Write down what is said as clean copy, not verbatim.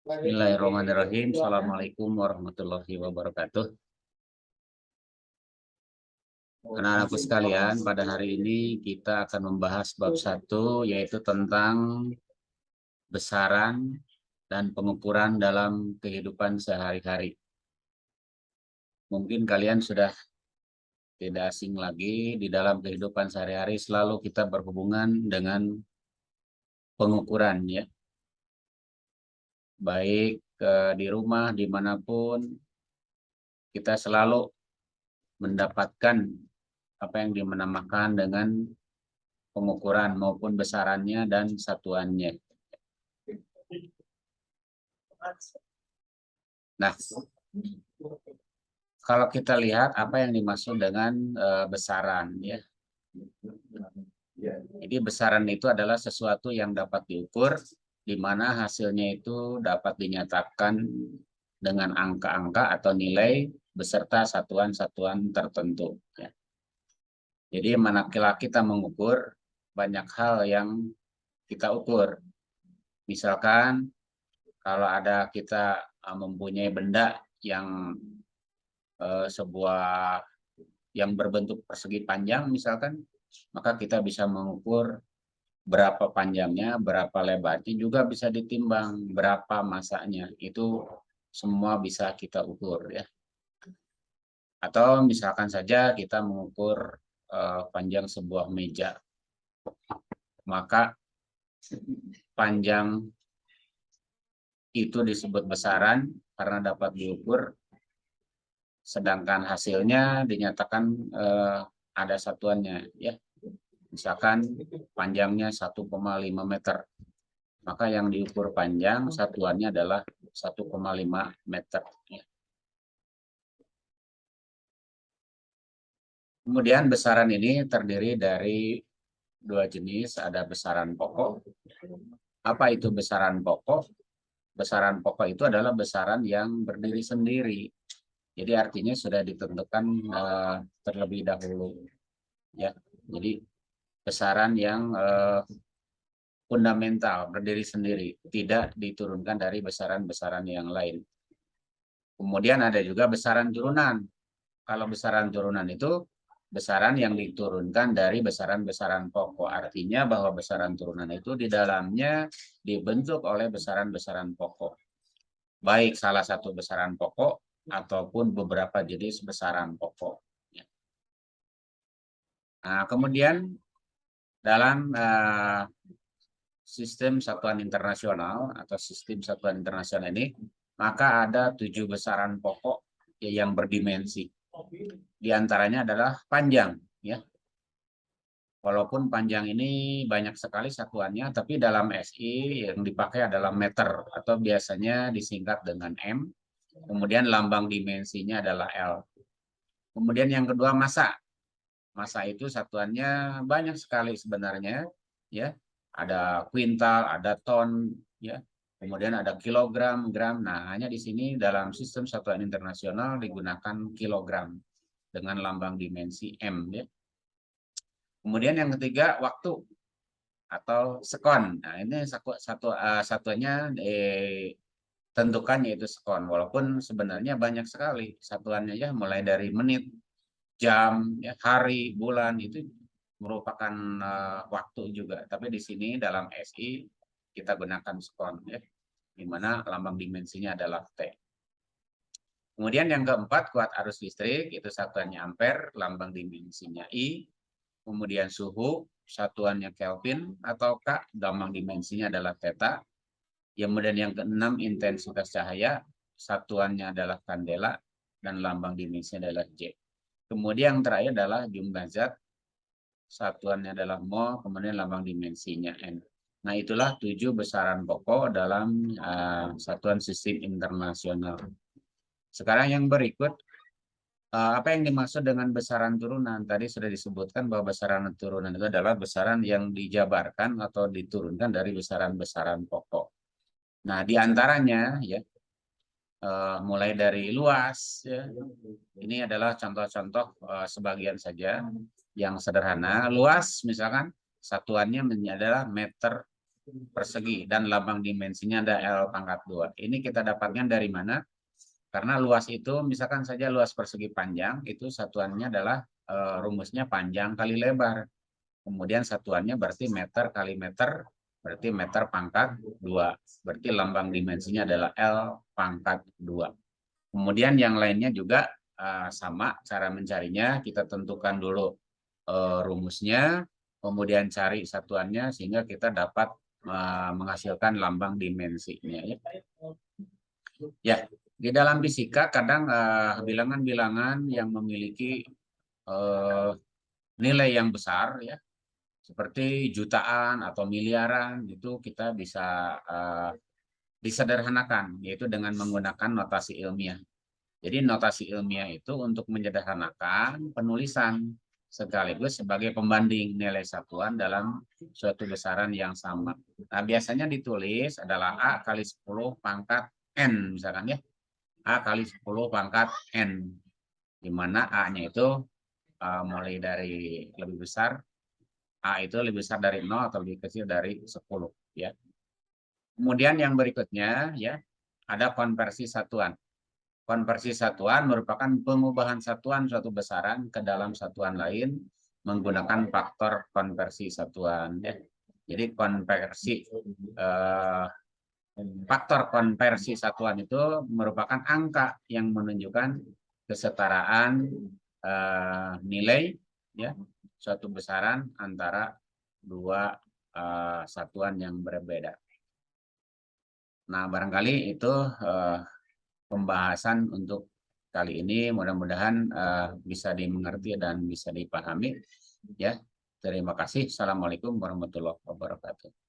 Bismillahirrahmanirrahim. Assalamualaikum warahmatullahi wabarakatuh. Anak-anakku sekalian, pada hari ini kita akan membahas bab 1, yaitu tentang besaran dan pengukuran dalam kehidupan sehari-hari. Mungkin kalian sudah tidak asing lagi, di dalam kehidupan sehari-hari selalu kita berhubungan dengan pengukuran, ya. Baik di rumah, dimanapun, kita selalu mendapatkan apa yang dinamakan dengan pengukuran maupun besarannya dan satuannya. Nah, kalau kita lihat apa yang dimaksud dengan besaran, ya. Jadi besaran itu adalah sesuatu yang dapat diukur, di mana hasilnya itu dapat dinyatakan dengan angka-angka atau nilai beserta satuan-satuan tertentu, ya. Jadi manakala kita mengukur, banyak hal yang kita ukur. Misalkan kalau ada kita mempunyai benda yang sebuah yang berbentuk persegi panjang misalkan, maka kita bisa mengukur berapa panjangnya, berapa lebarnya, juga bisa ditimbang berapa masanya. Itu semua bisa kita ukur, ya. Atau misalkan saja kita mengukur panjang sebuah meja, maka panjang itu disebut besaran karena dapat diukur, sedangkan hasilnya dinyatakan ada satuannya, ya. Misalkan panjangnya 1,5 meter, maka yang diukur panjang satuannya adalah 1,5 meter. Kemudian besaran ini terdiri dari dua jenis, ada besaran pokok. Apa itu besaran pokok? Besaran pokok itu adalah besaran yang berdiri sendiri. Jadi artinya sudah ditentukan terlebih dahulu, ya. Jadi besaran yang fundamental, berdiri sendiri, tidak diturunkan dari besaran-besaran yang lain. Kemudian ada juga besaran turunan. Kalau besaran turunan itu besaran yang diturunkan dari besaran-besaran pokok. Artinya bahwa besaran turunan itu di dalamnya dibentuk oleh besaran-besaran pokok. Baik salah satu besaran pokok ataupun beberapa jenis besaran pokok. Nah, kemudian dalam sistem satuan internasional atau sistem satuan internasional ini, maka ada 7 besaran pokok yang berdimensi. Di antaranya adalah panjang, ya. Walaupun panjang ini banyak sekali satuannya, tapi dalam SI yang dipakai adalah meter atau biasanya disingkat dengan M. Kemudian lambang dimensinya adalah L. Kemudian yang kedua massa. Massa itu satuannya banyak sekali sebenarnya, ya. Ada kuintal, ada ton, ya. Kemudian ada kilogram, gram. Nah, hanya di sini dalam sistem satuan internasional digunakan kilogram dengan lambang dimensi M, ya. Kemudian yang ketiga waktu atau sekon. Nah, ini satuannya tentukan yaitu sekon. Walaupun sebenarnya banyak sekali satuannya, ya, mulai dari menit, jam, ya, hari, bulan, itu merupakan waktu juga. Tapi di sini dalam SI kita gunakan sekon, ya, di mana lambang dimensinya adalah T. Kemudian yang keempat, kuat arus listrik, itu satuannya ampere, lambang dimensinya I. Kemudian suhu, satuannya Kelvin atau K, lambang dimensinya adalah theta. Kemudian yang keenam, intensitas cahaya, satuannya adalah kandela, dan lambang dimensinya adalah J. Kemudian yang terakhir adalah jumlah zat, satuannya adalah mol, kemudian lambang dimensinya N. Nah, itulah 7 besaran pokok dalam satuan sistem internasional. Sekarang yang berikut, apa yang dimaksud dengan besaran turunan? Tadi sudah disebutkan bahwa besaran turunan itu adalah besaran yang dijabarkan atau diturunkan dari besaran-besaran pokok. Nah, di antaranya, ya, mulai dari luas, ya. Ini adalah contoh-contoh sebagian saja yang sederhana. Luas misalkan satuannya adalah meter persegi dan lambang dimensinya ada L pangkat 2. Ini kita dapatkan dari mana? Karena luas itu misalkan saja luas persegi panjang itu satuannya adalah rumusnya panjang kali lebar. Kemudian satuannya berarti meter kali meter, berarti meter pangkat 2. Berarti lambang dimensinya adalah L pangkat 2. Kemudian yang lainnya juga sama cara mencarinya, kita tentukan dulu rumusnya, kemudian cari satuannya sehingga kita dapat menghasilkan lambang dimensinya. Ya, di dalam fisika kadang bilangan-bilangan yang memiliki nilai yang besar ya, seperti jutaan atau miliaran itu kita bisa disederhanakan, yaitu dengan menggunakan notasi ilmiah. Jadi notasi ilmiah itu untuk menyederhanakan penulisan sekaligus sebagai pembanding nilai satuan dalam suatu besaran yang sama. Nah, biasanya ditulis adalah A kali 10 pangkat N misalkan ya. A kali 10 pangkat N. Di mana A-nya itu mulai dari lebih besar, A itu lebih besar dari 0 atau lebih kecil dari 10 ya. Kemudian yang berikutnya ya, ada konversi satuan. Konversi satuan merupakan pengubahan satuan suatu besaran ke dalam satuan lain menggunakan faktor konversi satuan ya. Jadi faktor konversi satuan itu merupakan angka yang menunjukkan kesetaraan nilai ya suatu besaran antara dua satuan yang berbeda. Nah, barangkali itu pembahasan untuk kali ini, mudah-mudahan bisa dimengerti dan bisa dipahami ya. Terima kasih. Assalamualaikum warahmatullahi wabarakatuh.